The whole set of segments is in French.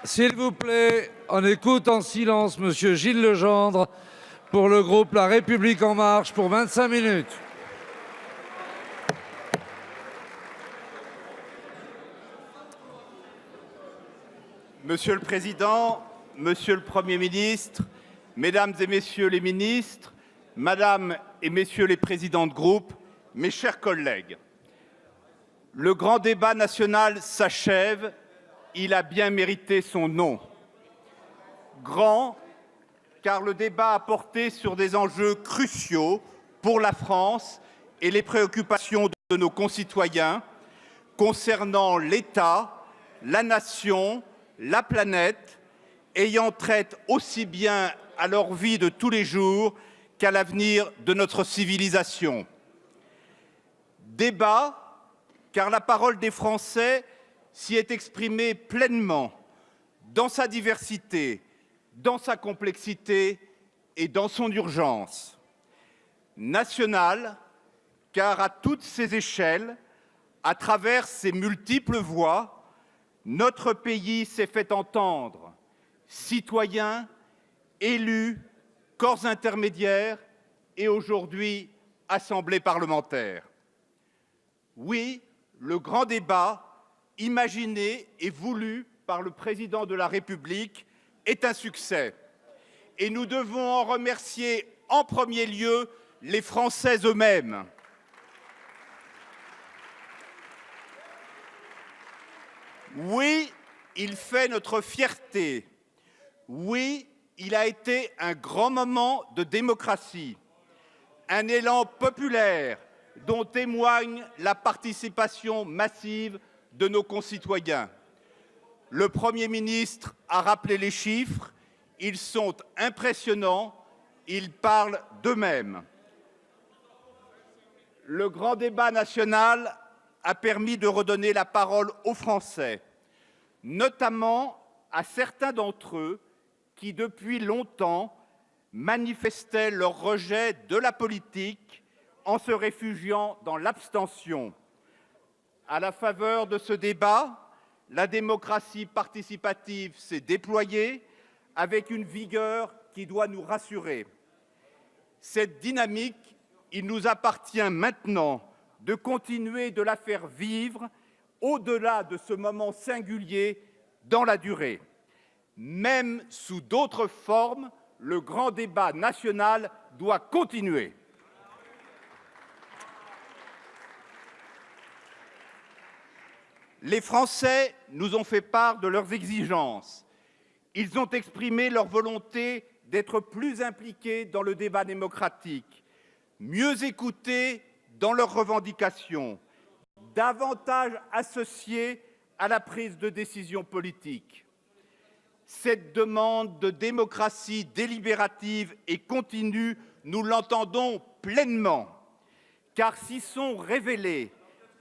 S'il vous plaît, on écoute en silence Monsieur Gilles Legendre pour le groupe La République En Marche pour 25 minutes. Monsieur le Président, Monsieur le Premier ministre, Mesdames et Messieurs les ministres, Madame et Messieurs les présidents de groupe, mes chers collègues, le grand débat national s'achève, il a bien mérité son nom. Grand, car le débat a porté sur des enjeux cruciaux pour la France et les préoccupations de nos concitoyens concernant l'État, la nation, la planète, ayant trait aussi bien à leur vie de tous les jours qu'à l'avenir de notre civilisation. Débat, car la parole des Français s'y est exprimée pleinement, dans sa diversité, dans sa complexité et dans son urgence. National, car à toutes ses échelles, à travers ses multiples voix, notre pays s'est fait entendre, citoyens, élus, corps intermédiaires et aujourd'hui assemblée parlementaire. Oui, le grand débat, imaginé et voulu par le président de la République, est un succès. Et nous devons en remercier en premier lieu les Français eux-mêmes. Oui, il fait notre fierté. Oui, il a été un grand moment de démocratie, un élan populaire dont témoigne la participation massive de nos concitoyens. Le Premier ministre a rappelé les chiffres, ils sont impressionnants, ils parlent d'eux-mêmes. Le grand débat national a permis de redonner la parole aux Français, notamment à certains d'entre eux qui, depuis longtemps, manifestaient leur rejet de la politique en se réfugiant dans l'abstention. À la faveur de ce débat, la démocratie participative s'est déployée avec une vigueur qui doit nous rassurer. Cette dynamique, il nous appartient maintenant de continuer de la faire vivre au-delà de ce moment singulier dans la durée. Même sous d'autres formes, le grand débat national doit continuer. Les Français nous ont fait part de leurs exigences. Ils ont exprimé leur volonté d'être plus impliqués dans le débat démocratique, mieux écoutés dans leurs revendications, davantage associés à la prise de décision politique. Cette demande de démocratie délibérative et continue, nous l'entendons pleinement, car s'y sont révélées,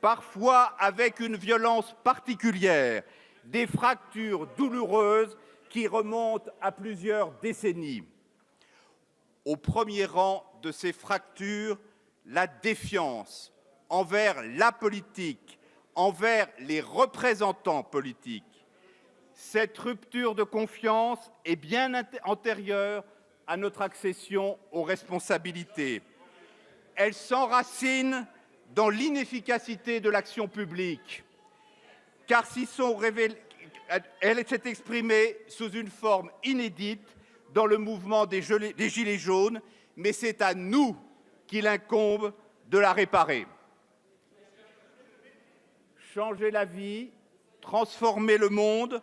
parfois avec une violence particulière, des fractures douloureuses qui remontent à plusieurs décennies. Au premier rang de ces fractures, la défiance envers la politique, envers les représentants politiques. Cette rupture de confiance est bien antérieure à notre accession aux responsabilités. Elle s'enracine dans l'inefficacité de l'action publique, car elle s'est exprimée sous une forme inédite dans le mouvement des Gilets jaunes, mais c'est à nous qu'il incombe de la réparer. Changer la vie, transformer le monde,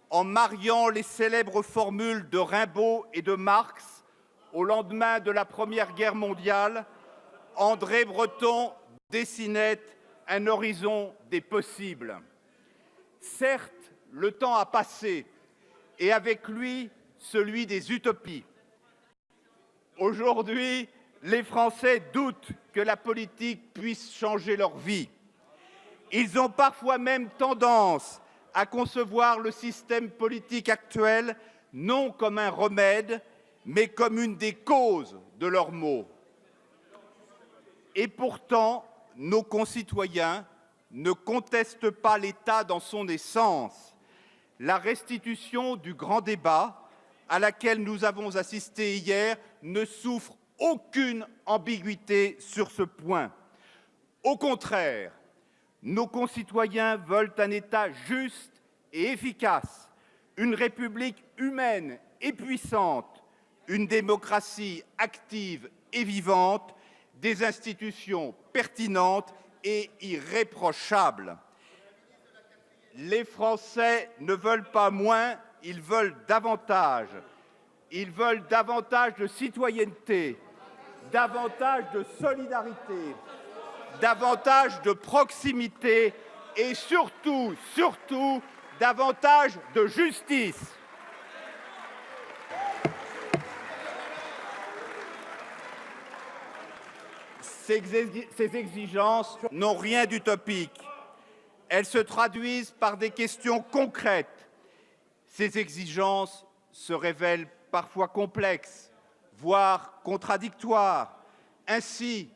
en mariant les célèbres formules de Rimbaud et de Marx au lendemain de la Première Guerre mondiale, André Breton dessinait un horizon des possibles. Certes, le temps a passé et avec lui celui des utopies. Aujourd'hui, les Français doutent que la politique puisse changer leur vie. Ils ont parfois même tendance à concevoir le système politique actuel non comme un remède, mais comme une des causes de leurs maux. Et pourtant, nos concitoyens ne contestent pas l'État dans son essence. La restitution du grand débat à laquelle nous avons assisté hier ne souffre aucune ambiguïté sur ce point. Au contraire, nos concitoyens veulent un État juste et efficace, une République humaine et puissante, une démocratie active et vivante, des institutions pertinentes et irréprochables. Les Français ne veulent pas moins, ils veulent davantage. Ils veulent davantage de citoyenneté, davantage de solidarité, davantage de proximité et surtout, davantage de justice. Ces exigences n'ont rien d'utopique. Elles se traduisent par des questions concrètes. Ces exigences se révèlent parfois complexes, voire contradictoires. Ainsi,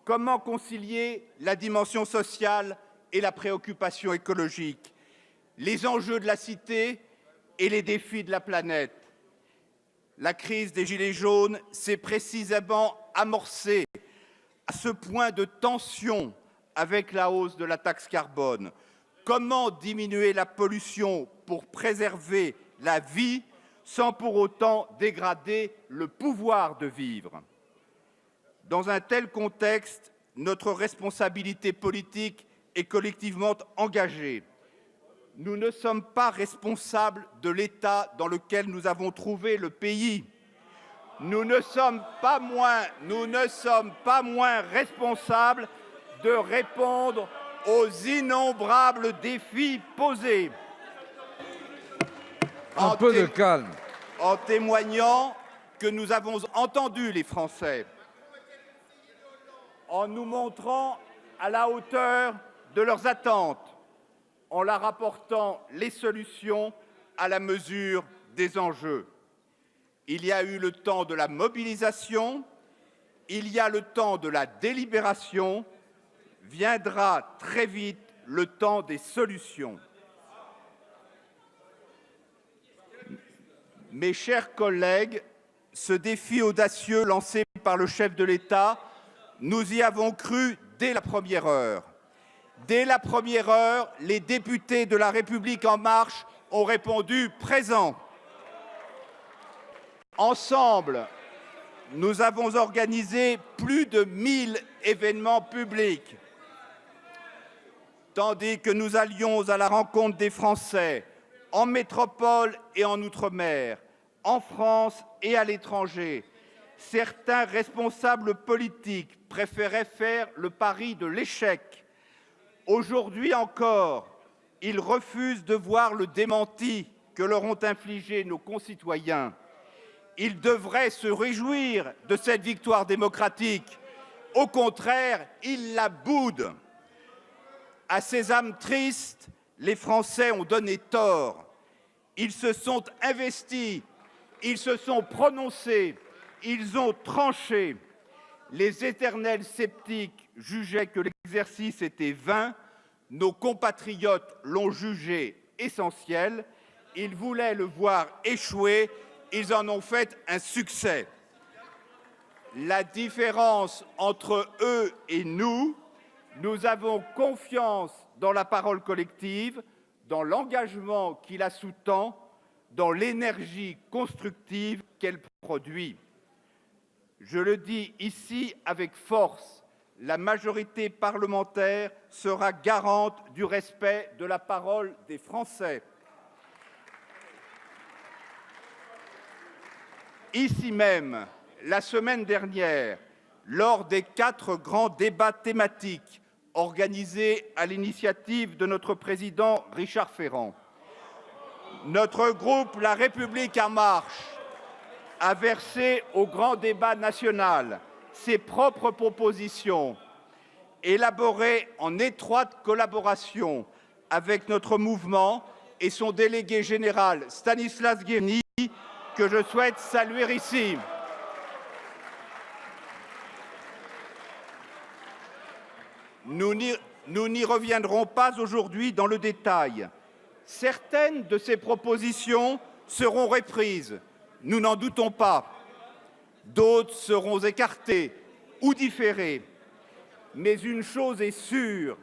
comment concilier la dimension sociale et la préoccupation écologique, les enjeux de la cité et les défis de la planète? La crise des Gilets jaunes s'est précisément amorcée à ce point de tension avec la hausse de la taxe carbone. Comment diminuer la pollution pour préserver la vie sans pour autant dégrader le pouvoir de vivre? Dans un tel contexte, notre responsabilité politique est collectivement engagée. Nous ne sommes pas responsables de l'état dans lequel nous avons trouvé le pays. Nous ne sommes pas moins responsables de répondre aux innombrables défis posés. Un peu de calme. En témoignant que nous avons entendu les Français, en nous montrant à la hauteur de leurs attentes, en leur apportant les solutions à la mesure des enjeux. Il y a eu le temps de la mobilisation, il y a le temps de la délibération, viendra très vite le temps des solutions. Mes chers collègues, ce défi audacieux lancé par le chef de l'État, nous y avons cru dès la première heure. Dès la première heure, les députés de La République En Marche ont répondu présent. Ensemble, nous avons organisé plus de 1000 événements publics. Tandis que nous allions à la rencontre des Français, en métropole et en outre-mer, en France et à l'étranger, certains responsables politiques préféraient faire le pari de l'échec. Aujourd'hui encore, ils refusent de voir le démenti que leur ont infligé nos concitoyens. Ils devraient se réjouir de cette victoire démocratique. Au contraire, ils la boudent. À ces âmes tristes, les Français ont donné tort. Ils se sont investis, ils se sont prononcés, ils ont tranché. Les éternels sceptiques jugeaient que l'exercice était vain. Nos compatriotes l'ont jugé essentiel. Ils voulaient le voir échouer. Ils en ont fait un succès. La différence entre eux et nous avons confiance dans la parole collective, dans l'engagement qui la sous-tend, dans l'énergie constructive qu'elle produit. Je le dis ici avec force, la majorité parlementaire sera garante du respect de la parole des Français. Ici même, la semaine dernière, lors des 4 grands débats thématiques organisés à l'initiative de notre président Richard Ferrand, notre groupe La République En Marche a versé au grand débat national ses propres propositions, élaborées en étroite collaboration avec notre mouvement et son délégué général Stanislas Guerini, que je souhaite saluer ici. Nous n'y reviendrons pas aujourd'hui dans le détail. Certaines de ces propositions seront reprises, nous n'en doutons pas. D'autres seront écartées ou différées. Mais une chose est sûre,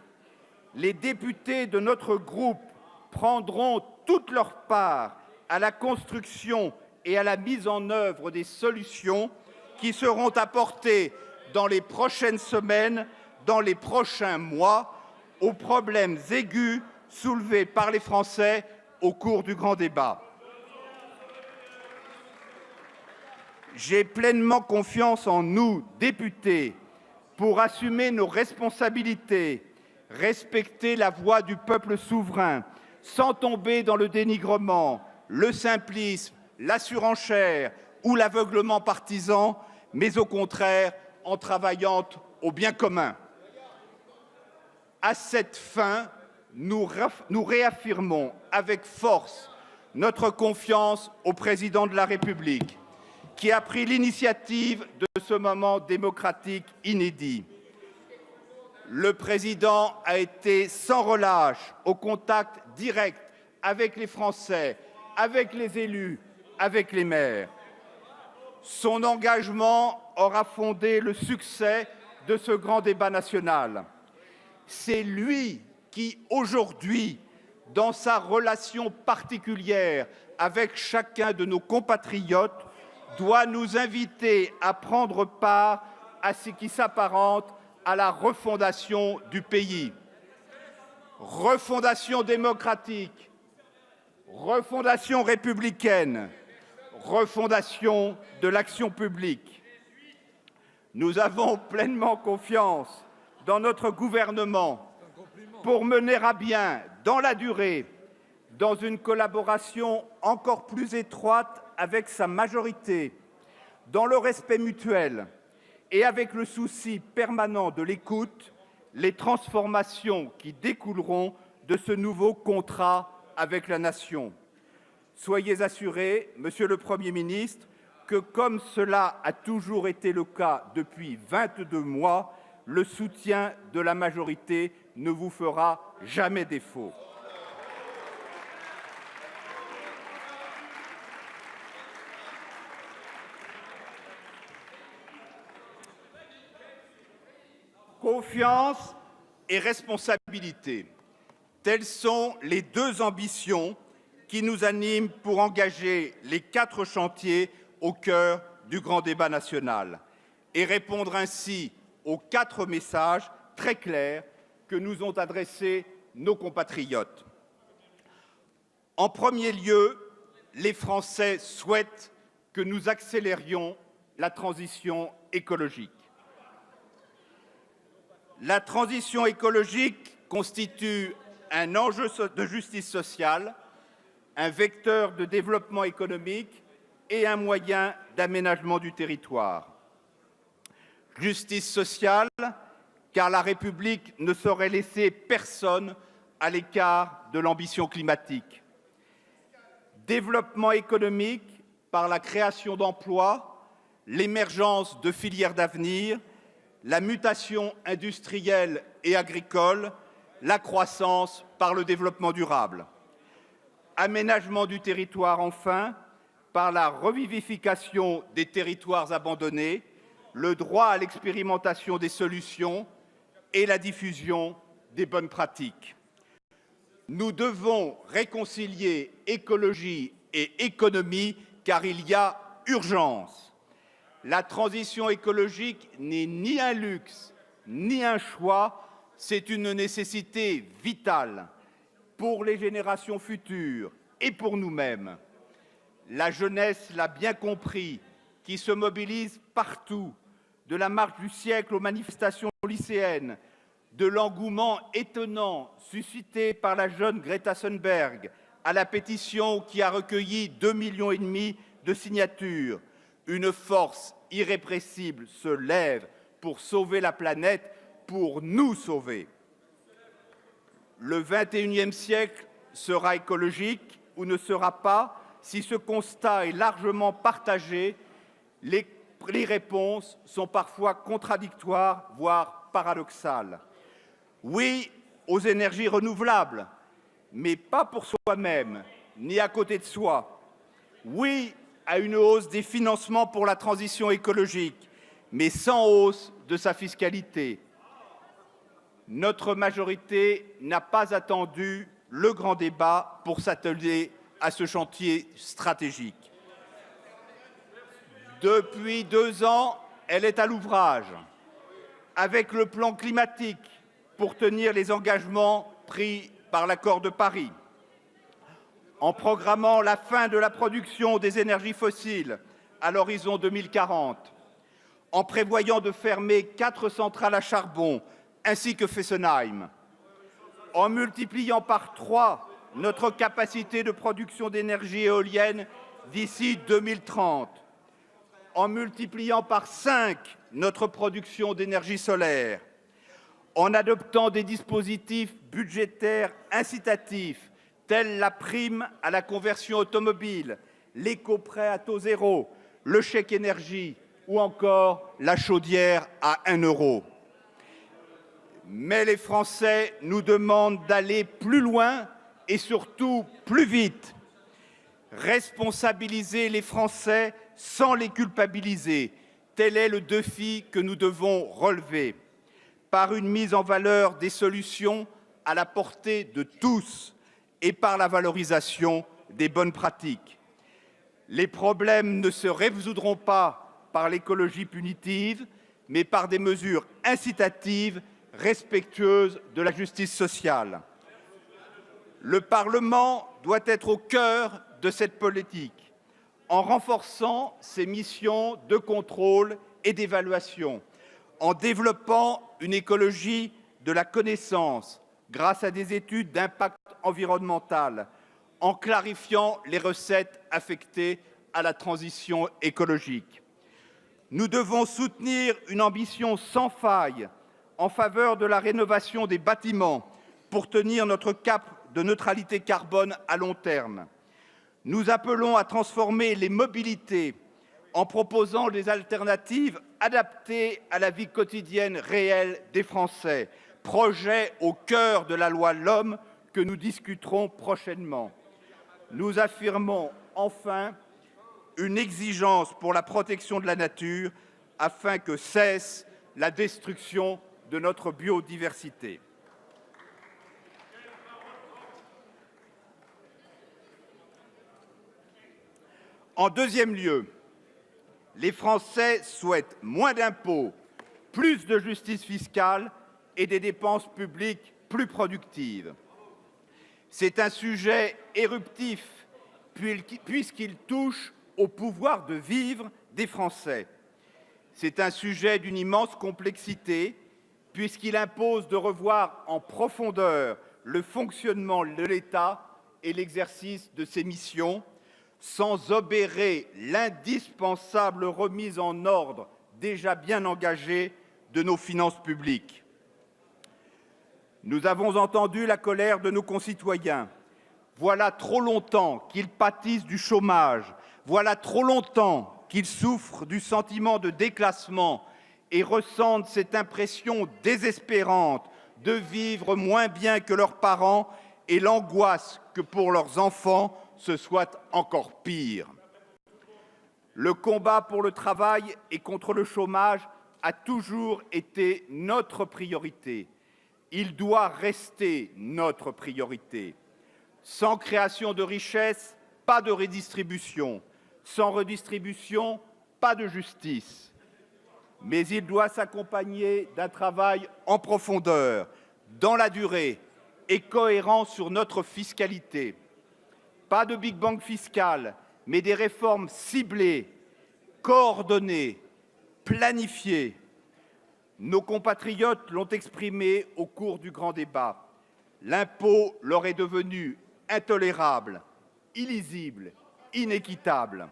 les députés de notre groupe prendront toute leur part à la construction et à la mise en œuvre des solutions qui seront apportées dans les prochaines semaines, dans les prochains mois, aux problèmes aigus soulevés par les Français au cours du grand débat. J'ai pleinement confiance en nous, députés, pour assumer nos responsabilités, respecter la voix du peuple souverain, sans tomber dans le dénigrement, le simplisme, la surenchère ou l'aveuglement partisan, mais au contraire en travaillant au bien commun. À cette fin, nous réaffirmons avec force notre confiance au président de la République, qui a pris l'initiative de ce moment démocratique inédit. Le président a été sans relâche au contact direct avec les Français, avec les élus, avec les maires. Son engagement aura fondé le succès de ce grand débat national. C'est lui qui, aujourd'hui, dans sa relation particulière avec chacun de nos compatriotes, doit nous inviter à prendre part à ce qui s'apparente à la refondation du pays. Refondation démocratique, refondation républicaine, refondation de l'action publique. Nous avons pleinement confiance dans notre gouvernement pour mener à bien, dans la durée, dans une collaboration encore plus étroite avec sa majorité, dans le respect mutuel et avec le souci permanent de l'écoute, les transformations qui découleront de ce nouveau contrat avec la nation. Soyez assuré, Monsieur le Premier ministre, que comme cela a toujours été le cas depuis 22 mois, le soutien de la majorité ne vous fera jamais défaut. Confiance et responsabilité, telles sont les deux ambitions qui nous animent pour engager les 4 chantiers au cœur du grand débat national et répondre ainsi aux 4 messages très clairs que nous ont adressés nos compatriotes. En premier lieu, les Français souhaitent que nous accélérions la transition écologique. La transition écologique constitue un enjeu de justice sociale, un vecteur de développement économique et un moyen d'aménagement du territoire. Justice sociale, car la République ne saurait laisser personne à l'écart de l'ambition climatique. Développement économique, par la création d'emplois, l'émergence de filières d'avenir, la mutation industrielle et agricole, la croissance par le développement durable. Aménagement du territoire, enfin, par la revivification des territoires abandonnés, le droit à l'expérimentation des solutions et la diffusion des bonnes pratiques. Nous devons réconcilier écologie et économie car il y a urgence. La transition écologique n'est ni un luxe, ni un choix, c'est une nécessité vitale pour les générations futures et pour nous-mêmes. La jeunesse l'a bien compris, qui se mobilise partout, de la marche du siècle aux manifestations lycéennes, de l'engouement étonnant suscité par la jeune Greta Thunberg à la pétition qui a recueilli 2,5 millions de signatures. Une force irrépressible se lève pour sauver la planète, pour nous sauver. Le 21e siècle sera écologique ou ne sera pas. Si ce constat est largement partagé, les réponses sont parfois contradictoires, voire paradoxales. Oui aux énergies renouvelables, mais pas pour soi-même, ni à côté de soi. Oui à une hausse des financements pour la transition écologique, mais sans hausse de sa fiscalité. Notre majorité n'a pas attendu le grand débat pour s'atteler à ce chantier stratégique. Depuis 2 ans, elle est à l'ouvrage, avec le plan climatique pour tenir les engagements pris par l'accord de Paris, en programmant la fin de la production des énergies fossiles à l'horizon 2040, en prévoyant de fermer 4 centrales à charbon, ainsi que Fessenheim, en multipliant par 3 notre capacité de production d'énergie éolienne d'ici 2030, en multipliant par 5 notre production d'énergie solaire, en adoptant des dispositifs budgétaires incitatifs tels la prime à la conversion automobile, l'éco-prêt à taux zéro, le chèque énergie ou encore la chaudière à 1 euro. Mais les Français nous demandent d'aller plus loin et surtout plus vite. Responsabiliser les Français sans les culpabiliser, tel est le défi que nous devons relever, par une mise en valeur des solutions à la portée de tous et par la valorisation des bonnes pratiques. Les problèmes ne se résoudront pas par l'écologie punitive, mais par des mesures incitatives respectueuses de la justice sociale. Le Parlement doit être au cœur de cette politique, en renforçant ses missions de contrôle et d'évaluation, en développant une écologie de la connaissance grâce à des études d'impact environnemental, en clarifiant les recettes affectées à la transition écologique. Nous devons soutenir une ambition sans faille en faveur de la rénovation des bâtiments pour tenir notre cap de neutralité carbone à long terme. Nous appelons à transformer les mobilités en proposant des alternatives adaptées à la vie quotidienne réelle des Français, projet au cœur de la loi L'Homme que nous discuterons prochainement. Nous affirmons enfin une exigence pour la protection de la nature afin que cesse la destruction de notre biodiversité. En deuxième lieu, les Français souhaitent moins d'impôts, plus de justice fiscale et des dépenses publiques plus productives. C'est un sujet éruptif puisqu'il touche au pouvoir de vivre des Français. C'est un sujet d'une immense complexité puisqu'il impose de revoir en profondeur le fonctionnement de l'État et l'exercice de ses missions, sans obérer l'indispensable remise en ordre déjà bien engagée de nos finances publiques. Nous avons entendu la colère de nos concitoyens. Voilà trop longtemps qu'ils pâtissent du chômage. Voilà trop longtemps qu'ils souffrent du sentiment de déclassement et ressentent cette impression désespérante de vivre moins bien que leurs parents et l'angoisse que pour leurs enfants, ce soit encore pire. Le combat pour le travail et contre le chômage a toujours été notre priorité. Il doit rester notre priorité. Sans création de richesse, pas de redistribution. Sans redistribution, pas de justice. Mais il doit s'accompagner d'un travail en profondeur, dans la durée et cohérent sur notre fiscalité. Pas de Big Bang fiscal, mais des réformes ciblées, coordonnées, planifiées. Nos compatriotes l'ont exprimé au cours du grand débat. L'impôt leur est devenu intolérable, illisible, inéquitable.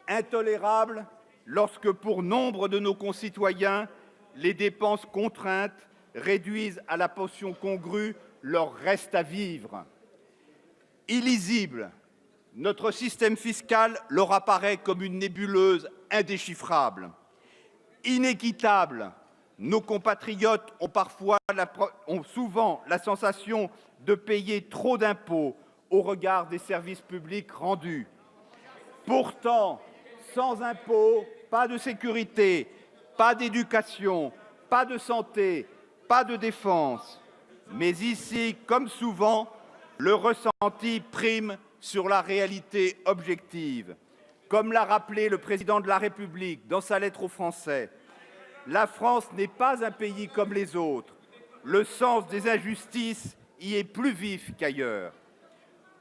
Intolérable lorsque, pour nombre de nos concitoyens, les dépenses contraintes réduisent à la portion congrue leur reste à vivre. Illisible, notre système fiscal leur apparaît comme une nébuleuse indéchiffrable. Inéquitable, Nos compatriotes ont souvent la sensation de payer trop d'impôts au regard des services publics rendus. Pourtant, sans impôts, pas de sécurité, pas d'éducation, pas de santé, pas de défense. Mais ici, comme souvent, le ressenti prime sur la réalité objective. Comme l'a rappelé le président de la République dans sa lettre aux Français, la France n'est pas un pays comme les autres. Le sens des injustices y est plus vif qu'ailleurs.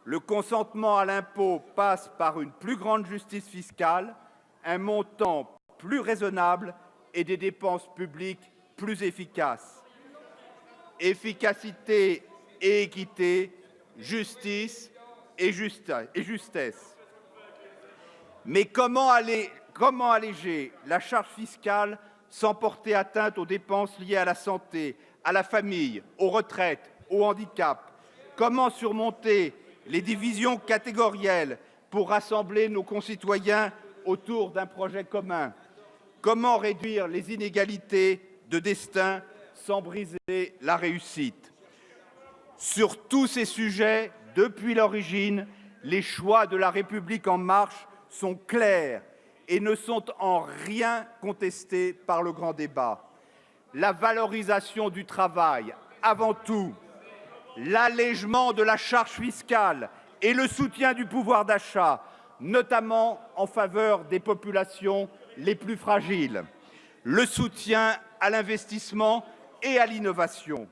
Le consentement à l'impôt passe par une plus grande justice fiscale, un montant plus raisonnable et des dépenses publiques plus efficaces. Efficacité et équité, justice et justesse. Mais comment alléger la charge fiscale sans porter atteinte aux dépenses liées à la santé, à la famille, aux retraites, au handicap? Comment surmonter les divisions catégorielles pour rassembler nos concitoyens autour d'un projet commun? Comment réduire les inégalités de destin sans briser la réussite? Sur tous ces sujets, depuis l'origine, les choix de La République en marche sont clairs et ne sont en rien contestés par le grand débat. La valorisation du travail, avant tout, l'allègement de la charge fiscale et le soutien du pouvoir d'achat, notamment en faveur des populations les plus fragiles, le soutien à l'investissement et à l'innovation.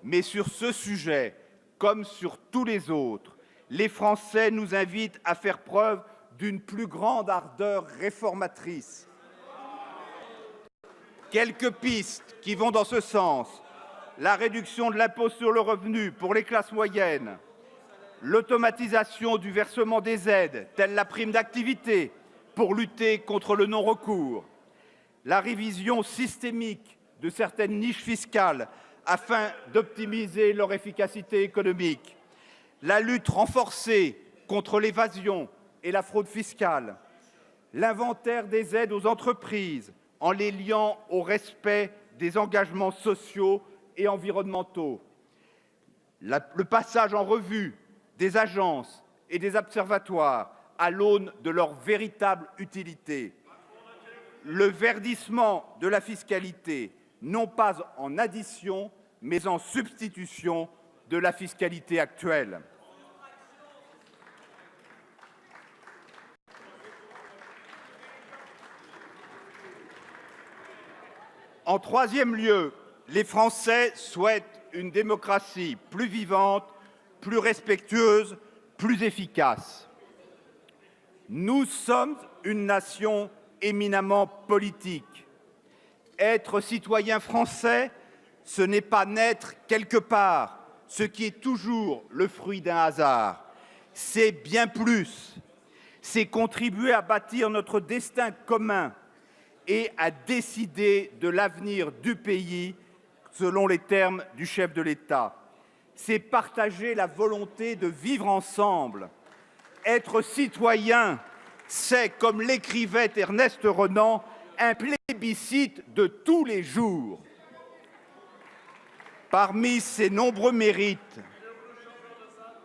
Mais sur ce sujet, comme sur tous les autres, les Français nous invitent à faire preuve d'une plus grande ardeur réformatrice. Quelques pistes qui vont dans ce sens: la réduction de l'impôt sur le revenu pour les classes moyennes, l'automatisation du versement des aides, telle la prime d'activité, pour lutter contre le non-recours, la révision systémique de certaines niches fiscales afin d'optimiser leur efficacité économique, la lutte renforcée contre l'évasion et la fraude fiscale, l'inventaire des aides aux entreprises en les liant au respect des engagements sociaux et environnementaux, le passage en revue des agences et des observatoires à l'aune de leur véritable utilité, le verdissement de la fiscalité, non pas en addition, mais en substitution de la fiscalité actuelle. En troisième lieu, les Français souhaitent une démocratie plus vivante, plus respectueuse, plus efficace. Nous sommes une nation éminemment politique. Être citoyen français, ce n'est pas naître quelque part, ce qui est toujours le fruit d'un hasard. C'est bien plus. C'est contribuer à bâtir notre destin commun et à décider de l'avenir du pays selon les termes du chef de l'État. C'est partager la volonté de vivre ensemble. Être citoyen, c'est, comme l'écrivait Ernest Renan, un plébiscite de tous les jours. Parmi ses nombreux mérites,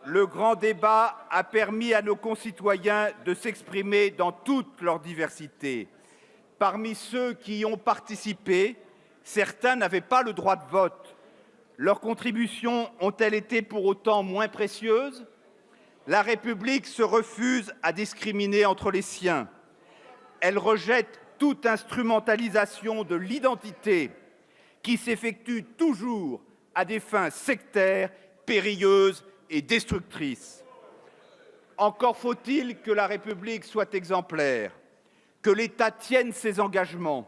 le grand débat a permis à nos concitoyens de s'exprimer dans toute leur diversité. Parmi ceux qui y ont participé, certains n'avaient pas le droit de vote. Leurs contributions ont-elles été pour autant moins précieuses? La République se refuse à discriminer entre les siens. Elle rejette toute instrumentalisation de l'identité qui s'effectue toujours à des fins sectaires, périlleuses et destructrices. Encore faut-il que la République soit exemplaire, que l'État tienne ses engagements,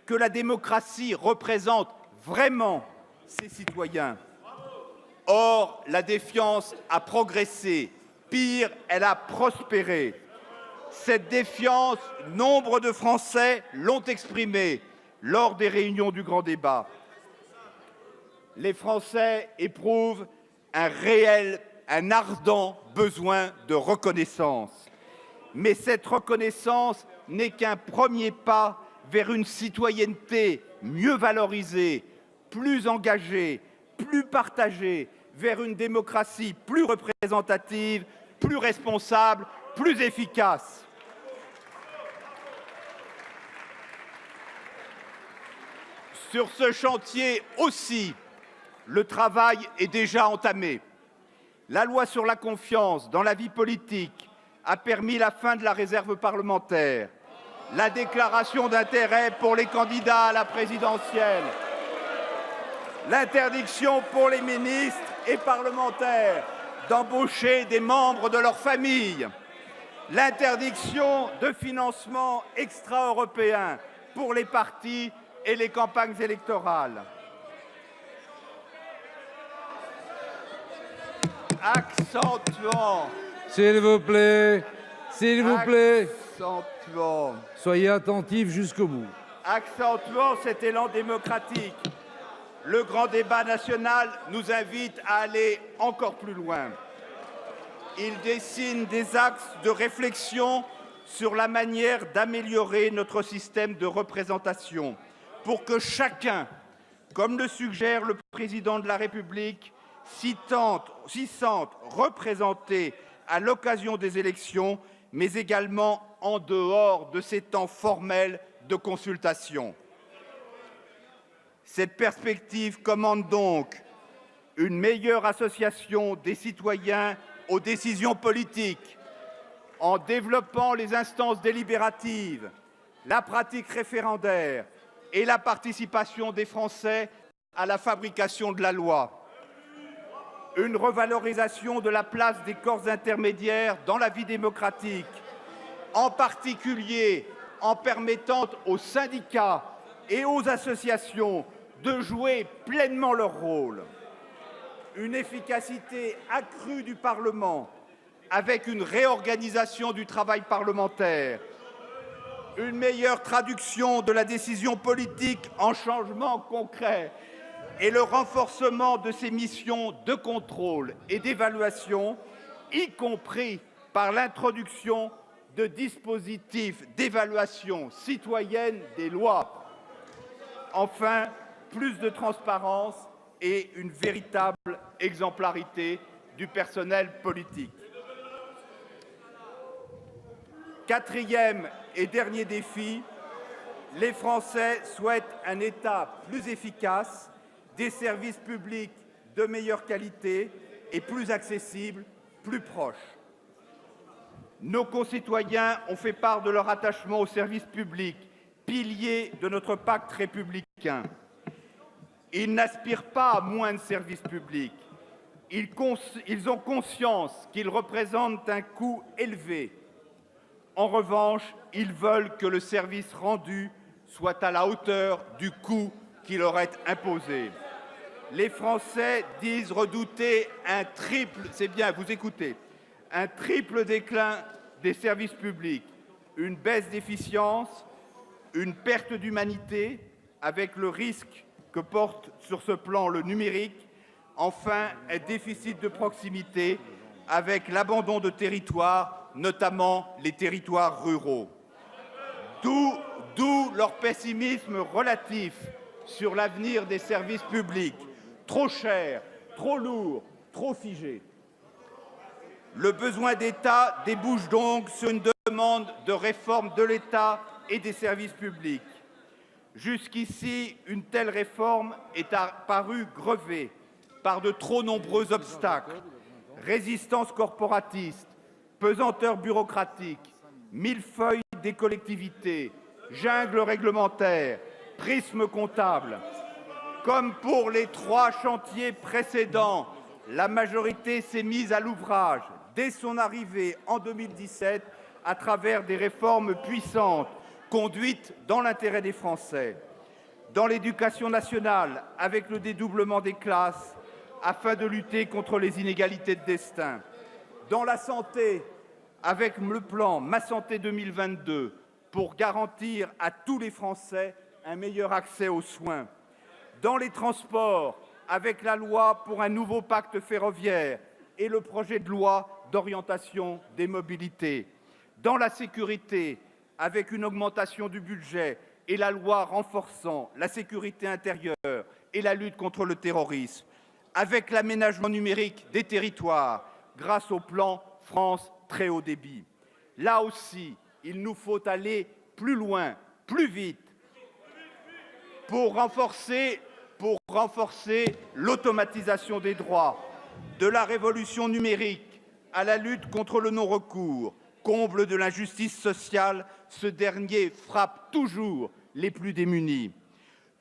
que la démocratie représente vraiment ses citoyens. Or, la défiance a progressé, pire, elle a prospéré. Cette défiance, nombre de Français l'ont exprimée lors des réunions du grand débat. Les Français éprouvent un ardent besoin de reconnaissance. Mais cette reconnaissance n'est qu'un premier pas vers une citoyenneté mieux valorisée, plus engagée, plus partagée, vers une démocratie plus représentative, plus responsable, plus efficace. Sur ce chantier aussi, le travail est déjà entamé. La loi sur la confiance dans la vie politique a permis la fin de la réserve parlementaire, la déclaration d'intérêt pour les candidats à la présidentielle, l'interdiction pour les ministres et parlementaires d'embaucher des membres de leur famille, l'interdiction de financement extra-européen pour les partis et les campagnes électorales. Accentuant. S'il vous plaît, Accentuant. soyez attentifs jusqu'au bout. Accentuant cet élan démocratique, le grand débat national nous invite à aller encore plus loin. Il dessine des axes de réflexion sur la manière d'améliorer notre système de représentation pour que chacun, comme le suggère le président de la République, s'y sente représenté à l'occasion des élections, mais également en dehors de ces temps formels de consultation. Cette perspective commande donc une meilleure association des citoyens aux décisions politiques, en développant les instances délibératives, la pratique référendaire et la participation des Français à la fabrication de la loi. Une revalorisation de la place des corps intermédiaires dans la vie démocratique, en particulier en permettant aux syndicats et aux associations de jouer pleinement leur rôle. Une efficacité accrue du Parlement avec une réorganisation du travail parlementaire, une meilleure traduction de la décision politique en changements concrets et le renforcement de ses missions de contrôle et d'évaluation, y compris par l'introduction de dispositifs d'évaluation citoyenne des lois. Enfin, plus de transparence et une véritable exemplarité du personnel politique. Quatrième et dernier défi, les Français souhaitent un État plus efficace, des services publics de meilleure qualité et plus accessibles, plus proches. Nos concitoyens ont fait part de leur attachement aux services publics, pilier de notre pacte républicain. Ils n'aspirent pas à moins de services publics. Ils ont conscience qu'ils représentent un coût élevé. En revanche, ils veulent que le service rendu soit à la hauteur du coût qui leur est imposé. Les Français disent redouter un triple, c'est bien, vous écoutez, un triple déclin des services publics, une baisse d'efficience, une perte d'humanité, avec le risque que porte sur ce plan le numérique, enfin un déficit de proximité, avec l'abandon de territoires, notamment les territoires ruraux. D'où leur pessimisme relatif sur l'avenir des services publics, trop chers, trop lourds, trop figés. Le besoin d'État débouche donc sur une demande de réforme de l'État et des services publics. Jusqu'ici, une telle réforme est apparue grevée par de trop nombreux obstacles. Résistance corporatiste, pesanteur bureaucratique, millefeuille des collectivités, jungle réglementaire, prisme comptable. Comme pour les 3 chantiers précédents, la majorité s'est mise à l'ouvrage dès son arrivée en 2017 à travers des réformes puissantes conduites dans l'intérêt des Français. Dans l'éducation nationale, avec le dédoublement des classes, afin de lutter contre les inégalités de destin. Dans la santé, avec le plan Ma Santé 2022, pour garantir à tous les Français un meilleur accès aux soins. Dans les transports, avec la loi pour un nouveau pacte ferroviaire et le projet de loi d'orientation des mobilités. Dans la sécurité, avec une augmentation du budget et la loi renforçant la sécurité intérieure et la lutte contre le terrorisme, avec l'aménagement numérique des territoires grâce au plan France très haut débit. Là aussi, il nous faut aller plus loin, plus vite, pour renforcer l'automatisation des droits, de la révolution numérique à la lutte contre le non-recours. Comble de l'injustice sociale, ce dernier frappe toujours les plus démunis.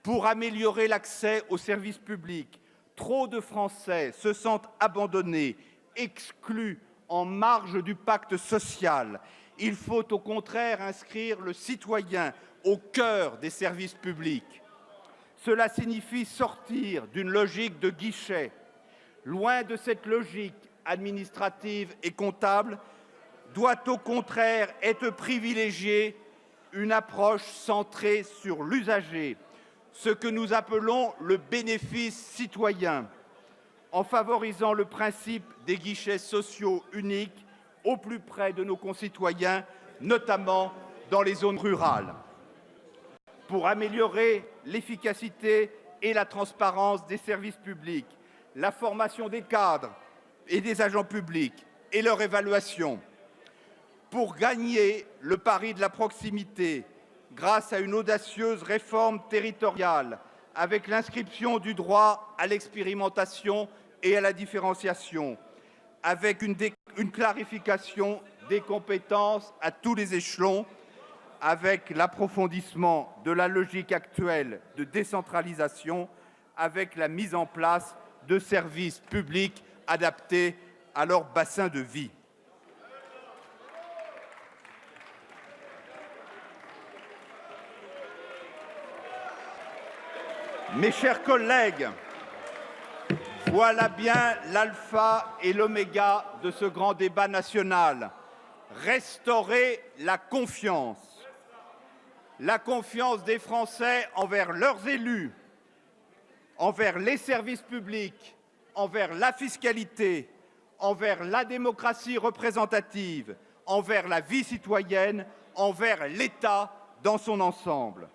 Pour améliorer l'accès aux services publics, trop de Français se sentent abandonnés, exclus, en marge du pacte social. Il faut au contraire inscrire le citoyen au cœur des services publics. Cela signifie sortir d'une logique de guichet. Loin de cette logique administrative et comptable, doit au contraire être privilégiée une approche centrée sur l'usager, ce que nous appelons le bénéfice citoyen, en favorisant le principe des guichets sociaux uniques au plus près de nos concitoyens, notamment dans les zones rurales. Pour améliorer l'efficacité et la transparence des services publics, la formation des cadres et des agents publics et leur évaluation. Pour gagner le pari de la proximité grâce à une audacieuse réforme territoriale avec l'inscription du droit à l'expérimentation et à la différenciation, avec une clarification des compétences à tous les échelons, avec l'approfondissement de la logique actuelle de décentralisation, avec la mise en place de services publics adaptés à leur bassin de vie. Mes chers collègues, voilà bien l'alpha et l'oméga de ce grand débat national. Restaurer la confiance des Français envers leurs élus, envers les services publics, envers la fiscalité, envers la démocratie représentative, envers la vie citoyenne, envers l'État dans son ensemble.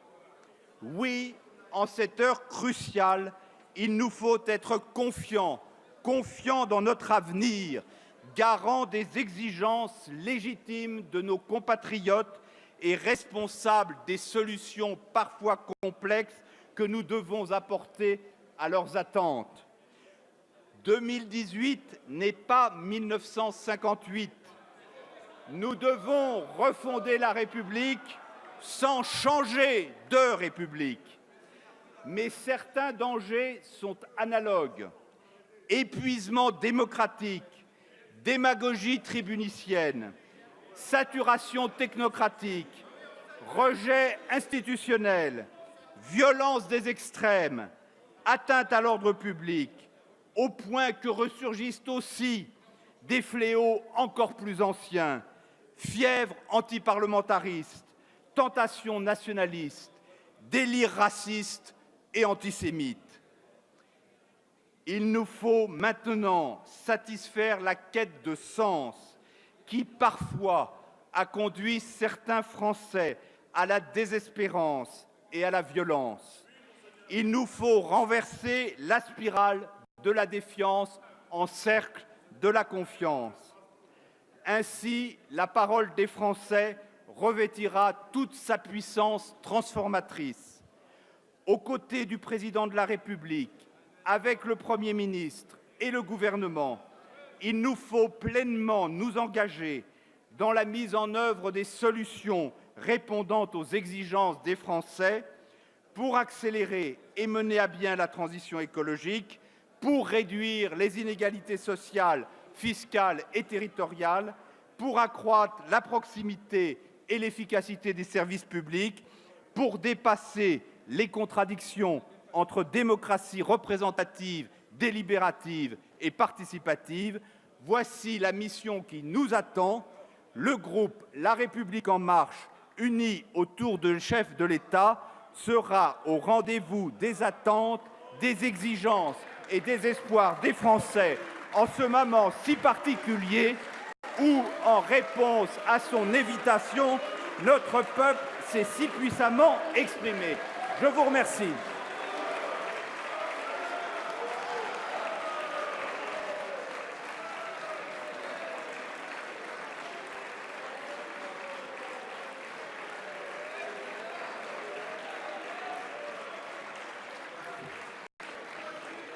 Oui, en cette heure cruciale, il nous faut être confiants dans notre avenir, garants des exigences légitimes de nos compatriotes et responsables des solutions parfois complexes que nous devons apporter à leurs attentes. 2018 n'est pas 1958. Nous devons refonder la République sans changer de République. Mais certains dangers sont analogues. Épuisement démocratique, démagogie tribunicienne, saturation technocratique, rejet institutionnel, violence des extrêmes, atteinte à l'ordre public, au point que ressurgissent aussi des fléaux encore plus anciens, fièvre antiparlementariste, tentation nationaliste, délire raciste et antisémite. Il nous faut maintenant satisfaire la quête de sens qui, parfois, a conduit certains Français à la désespérance et à la violence. Il nous faut renverser la spirale de la défiance en cercle de la confiance. Ainsi, la parole des Français revêtira toute sa puissance transformatrice. Aux côtés du président de la République, avec le Premier ministre et le gouvernement, il nous faut pleinement nous engager dans la mise en œuvre des solutions répondant aux exigences des Français pour accélérer et mener à bien la transition écologique, pour réduire les inégalités sociales, fiscales et territoriales, pour accroître la proximité et l'efficacité des services publics, pour dépasser les contradictions entre démocratie représentative, délibérative et participative. Voici la mission qui nous attend. Le groupe La République En Marche, uni autour du chef de l'État, sera au rendez-vous des attentes, des exigences et des espoirs des Français en ce moment si particulier où, en réponse à son invitation, notre peuple s'est si puissamment exprimé. Je vous remercie.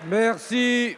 Merci.